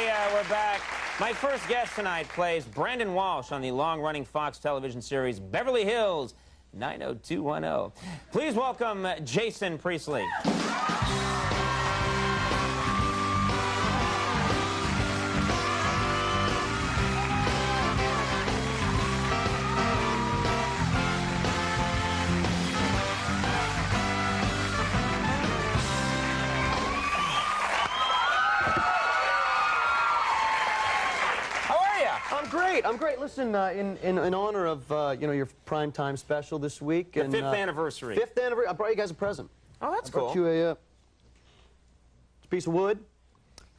We're back. My first guest tonight plays Brandon Walsh on the long-running Fox television series Beverly Hills 90210. Please welcome Jason Priestley. I'm great. Listen, in honor of your primetime special this week, The fifth anniversary. Fifth anniversary. I brought you guys a present. Oh, that's cool. I brought you a piece of wood.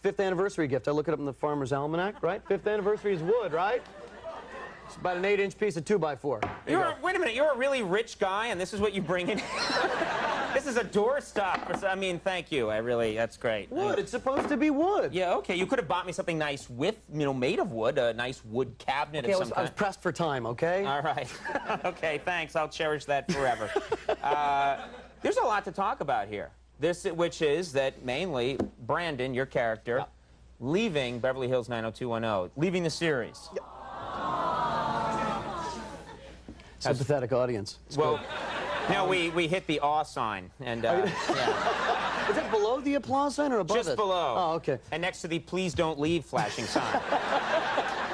Fifth anniversary gift. I look it up in the Farmer's Almanac, right? Fifth anniversary is wood, right? It's about an 8-inch piece of 2x4. Wait a minute. You're a really rich guy, and this is what you bring in. This is a doorstop. I mean, thank you. That's great. Wood. It's supposed to be wood. Yeah, okay. You could have bought me something nice with, made of wood, a nice wood cabinet of some kind. I was pressed for time, okay? All right. Okay, thanks. I'll cherish that forever. There's a lot to talk about here. Which is that mainly Brandon, your character, leaving Beverly Hills 90210, leaving the series. Yep. Sympathetic audience. Well, now we hit the awe sign, and yeah. Is that below the applause sign or above it? Just below. Oh, okay. And next to the please don't leave flashing sign.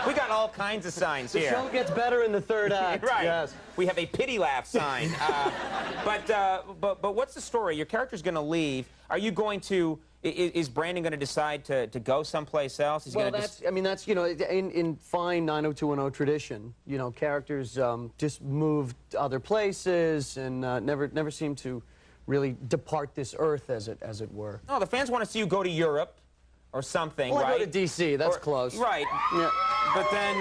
We got all kinds of signs here. The show gets better in the third act. Right. Yes. We have a pity laugh sign. But what's the story? Your character's going to leave. Are you going to? Is Brandon going to decide to go someplace else? Is Well, that's in fine 90210 tradition. Characters just move to other places and never seem to really depart this earth, as it were. No, the fans want to see you go to Europe or something, well, right? I go to D.C. That's close. Right. Yeah. But then,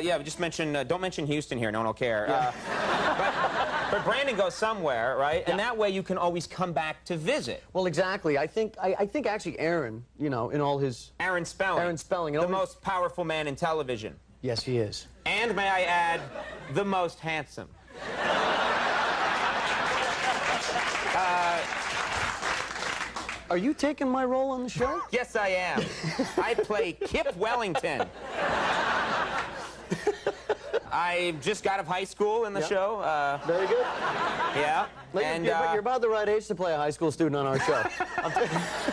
yeah, just don't mention Houston here. No one will care. Yeah. But Brandon goes somewhere, right? Yeah. And that way you can always come back to visit. Well, exactly. I think actually Aaron, in all his... Aaron Spelling. The most powerful man in television. Yes, he is. And, may I add, the most handsome. Are you taking my role on the show? Yes, I am. I play Kip Wellington. I just got out of high school in the show. Very good. Yeah. You're about the right age to play a high school student on our show.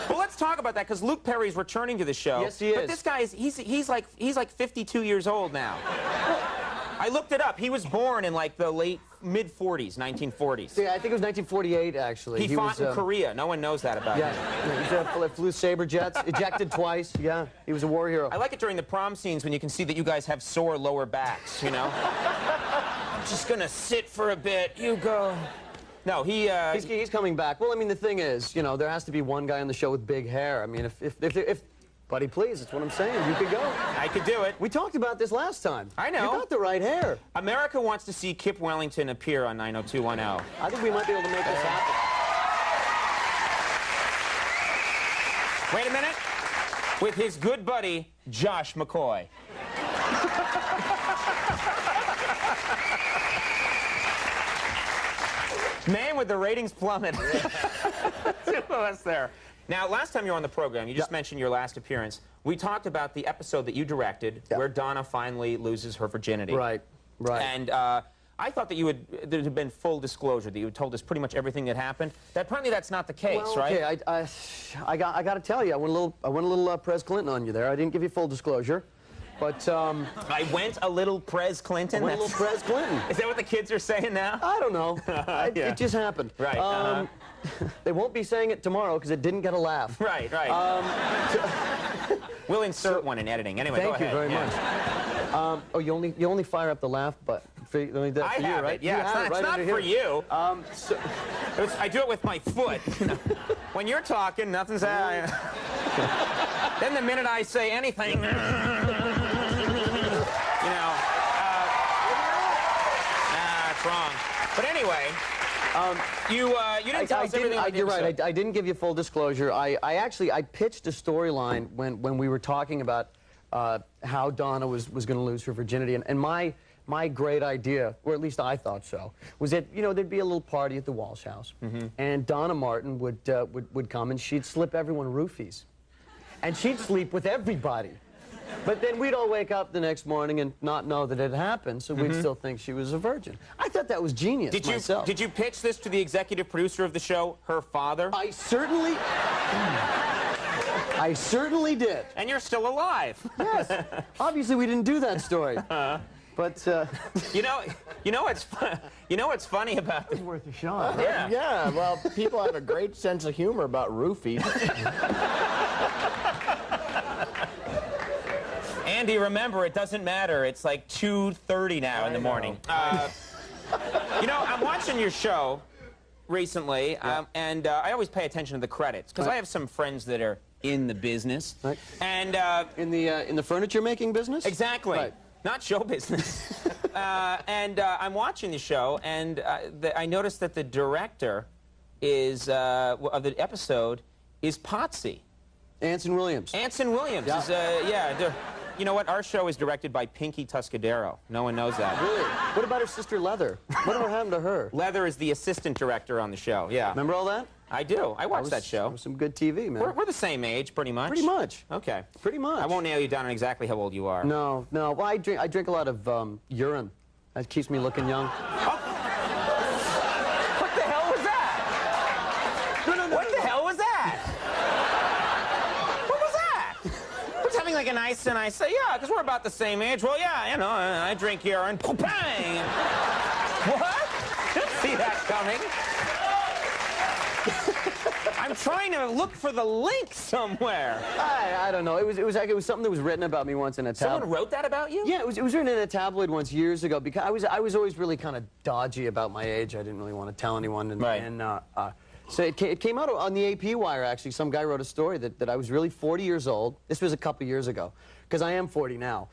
Well, let's talk about that, because Luke Perry's returning to the show. Yes, he is. But this guy he's like 52 years old now. I looked it up. He was born in like the mid-40s, 1940s. Yeah, I think it was 1948, actually. He fought in Korea. No one knows that about him. Yeah, he flew saber jets, ejected twice. Yeah, he was a war hero. I like it during the prom scenes when you can see that you guys have sore lower backs, I'm just gonna sit for a bit. You go. No, he's coming back. Well, I mean, the thing is, there has to be one guy on the show with big hair. I mean, if buddy, please, that's what I'm saying. You could go. I could do it. We talked about this last time. I know. You got the right hair. America wants to see Kip Wellington appear on 90210. I think we might be able to make this happen. Wait a minute. With his good buddy, Josh McCoy. Man with the ratings plummet. Two of us there. Now, last time you were on the program, you just mentioned your last appearance. We talked about the episode that you directed where Donna finally loses her virginity. Right, right. And I thought that there had been full disclosure, that you had told us pretty much everything that happened. Apparently that's not the case, right? Okay, I got to tell you, I went a little Prez Clinton on you there. I didn't give you full disclosure. But, I went a little Prez Clinton? I went a little Prez Clinton. Is that what the kids are saying now? I don't know. It just happened. Right. They won't be saying it tomorrow because it didn't get a laugh. Right, right. We'll insert one in editing. Anyway, thank you very much. Oh, you only fire up the laugh button. I have it. Yeah, it's not for you. I do it with my foot. When you're talking, nothing's happening. Then the minute I say anything, it's wrong. But anyway, you didn't tell us everything about the episode. You're right. I didn't give you full disclosure. I pitched a storyline when we were talking about how Donna was going to lose her virginity, and my great idea, or at least I thought so, was that there'd be a little party at the Walsh house, and Donna Martin would come and she'd slip everyone roofies. and she'd sleep with everybody. But then we'd all wake up the next morning and not know that it had happened, so we'd still think she was a virgin. I thought that was genius myself. Did you pitch this to the executive producer of the show, her father? I certainly did. And you're still alive. Yes. Obviously, we didn't do that story. But you know what's funny about this? worth a shot. Yeah. Yeah, well, people have a great sense of humor about roofies. Andy, remember, it doesn't matter. It's like 2:30 now in the morning. You know, I'm watching your show recently, and I always pay attention to the credits because I have some friends that are in the business. Right. And in the furniture making business? exactly. Right. Not show business. I'm watching the show, and I noticed that the director is of the episode is Potsy. Anson Williams. Anson Williams is, you know what? Our show is directed by Pinky Tuscadero. No one knows that. Really? What about her sister Leather? Whatever happened to her? Leather is the assistant director on the show, yeah. Remember all that? I do. I watched that show. That was some good TV, man. We're the same age, pretty much. Pretty much. Okay. Pretty much. I won't nail you down on exactly how old you are. No. Well, I drink a lot of urine. That keeps me looking young. Oh. What the hell was that? No. What the hell was that? What was that? We're having like a nice, and I say, yeah, because we're about the same age. Well, yeah, you know, I drink urine. Bang! What? Didn't see that coming. I'm trying to look for the link somewhere. I don't know. It was something that was written about me once in a tabloid. Someone wrote that about you? Yeah, it was written in a tabloid once years ago because I was always really kind of dodgy about my age. I didn't really want to tell anyone. And, right. So it came out on the AP wire, actually. Some guy wrote a story that I was really 40 years old. This was a couple years ago, because I am 40 now.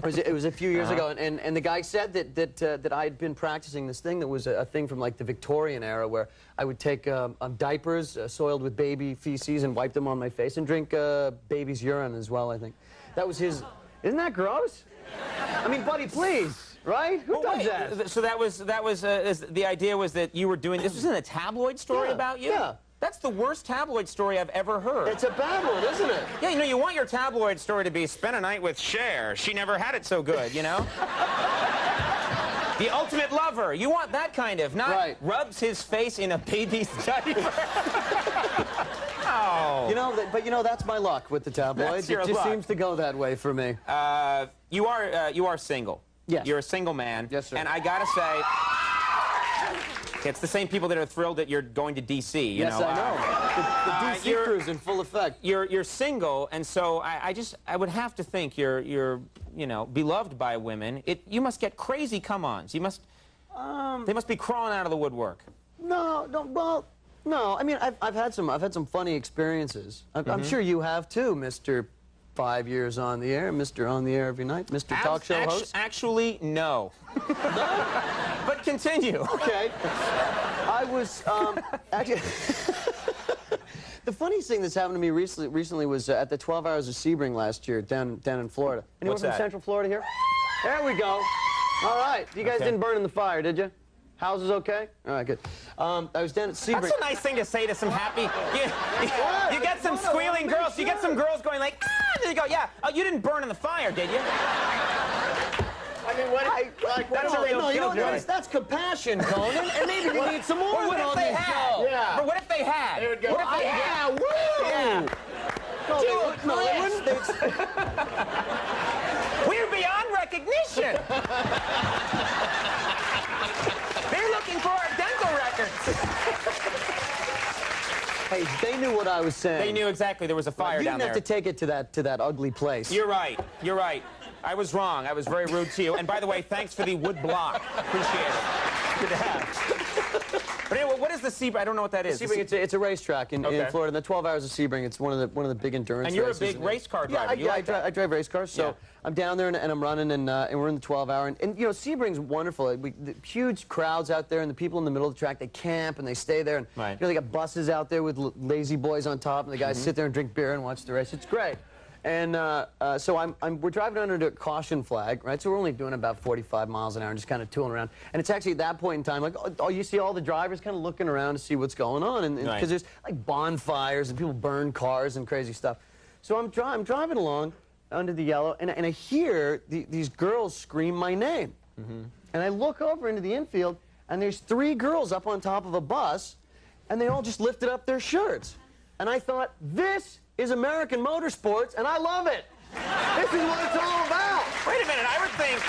It was a few years ago, and the guy said that I had been practicing this thing that was a thing from like the Victorian era, where I would take diapers soiled with baby feces and wipe them on my face and drink baby's urine as well, I think. That was his... Isn't that gross? I mean, buddy, please. Right? Who does that? So that was the idea was that you were doing this was in a tabloid story about you? Yeah. That's the worst tabloid story I've ever heard. It's a bad one, isn't it? Yeah, you know, you want your tabloid story to be spent a night with Cher. She never had it so good, you know? The ultimate lover. You want that kind of, not rubs his face in a baby's diaper. Oh. You know, but you know, that's my luck with the tabloids. It just seems to go that way for me. You are single. Yes. You're a single man. Yes, sir. And I gotta say, it's the same people that are thrilled that you're going to D.C. You yes, know? I know. The D.C. cruise in full effect. You're single, and so I would have to think you're you know, beloved by women. You must get crazy come-ons. You must. They must be crawling out of the woodwork. No. Well, no. I mean, I've had some funny experiences. I'm sure you have too, Mr. 5 years on the air, Mr. On the Air Every Night, Mr. Talk Show host? Actually, no. No? But continue. Okay. I was, actually... The funniest thing that's happened to me recently was at the 12 Hours of Sebring last year down in Florida. Anyone What's from that? Central Florida here? There we go. All right. You guys didn't burn in the fire, did you? House is okay? All right, good. I was down at Sebring. That's a nice thing to say to some happy... You get some squealing girls. You get some girls going like, ah! And you go, yeah. Oh, you didn't burn in the fire, did you? I mean, That's a real killjoy. That's compassion, Conan. And maybe you need some more Or what if on they this had? show. Yeah. But what if they had? They would go, What if they had? Yeah, woo! Yeah. No, they wouldn't. We're beyond recognition. They're looking for our dental records. Hey, they knew what I was saying. They knew exactly there was a fire you down didn't there. have to take it to that ugly place. You're right. You're right. I was wrong. I was very rude to you. And by the way, thanks for the wood block. Appreciate it. Good to have. But anyway, what is the Sebring? I don't know what that is. Sebring, it's a racetrack in Florida. The 12 Hours of Sebring, it's one of the big endurance And you're races. a big race car driver. Yeah, I drive race cars. So I'm down there and I'm running and we're in the 12 hour. And you know, Sebring's wonderful. The huge crowds out there and the people in the middle of the track, they camp and they stay there. And you know, they got buses out there with lazy boys on top and the guys sit there and drink beer and watch the race. It's great. And so we're driving under a caution flag, right? So we're only doing about 45 miles an hour and just kind of tooling around. And it's actually at that point in time, like, oh, you see all the drivers kind of looking around to see what's going on. And because there's like bonfires and people burn cars and crazy stuff. So I'm driving along under the yellow, and I hear these girls scream my name. And I look over into the infield, and there's 3 girls up on top of a bus, and they all just lifted up their shirts. And I thought, this is American motorsports, and I love it. This is what it's all about. Wait a minute, I would think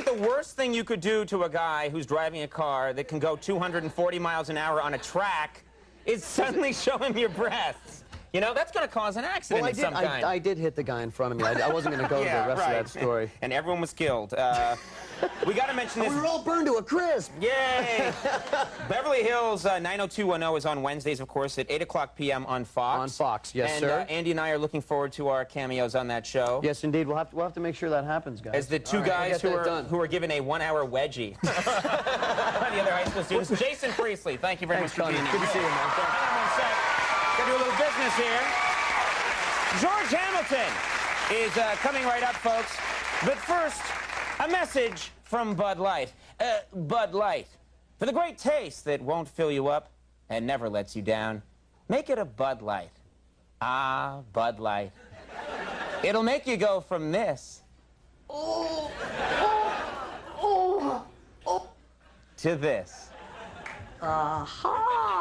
the worst thing you could do to a guy who's driving a car that can go 240 miles an hour on a track is suddenly show him your breasts. You know, that's going to cause an accident of some kind. I did hit the guy in front of me. I wasn't going to go to the rest of that story. And everyone was killed. We got to mention this. We were all burned to a crisp. Yay! Beverly Hills 90210 is on Wednesdays, of course, at 8 p.m. on Fox. On Fox, yes, and, sir. Andy and I are looking forward to our cameos on that show. Yes, indeed. We'll have to make sure that happens, guys. As the 2 guys who are given a 1-hour wedgie by the other high school students. Jason Priestley, thank you very much for being here. Good to see you, man. Hang on one sec. Gotta do a little business here. George Hamilton is coming right up, folks. But first, a message from Bud Light. Bud Light. For the great taste that won't fill you up and never lets you down, make it a Bud Light. Ah, Bud Light. It'll make you go from this to this. Aha!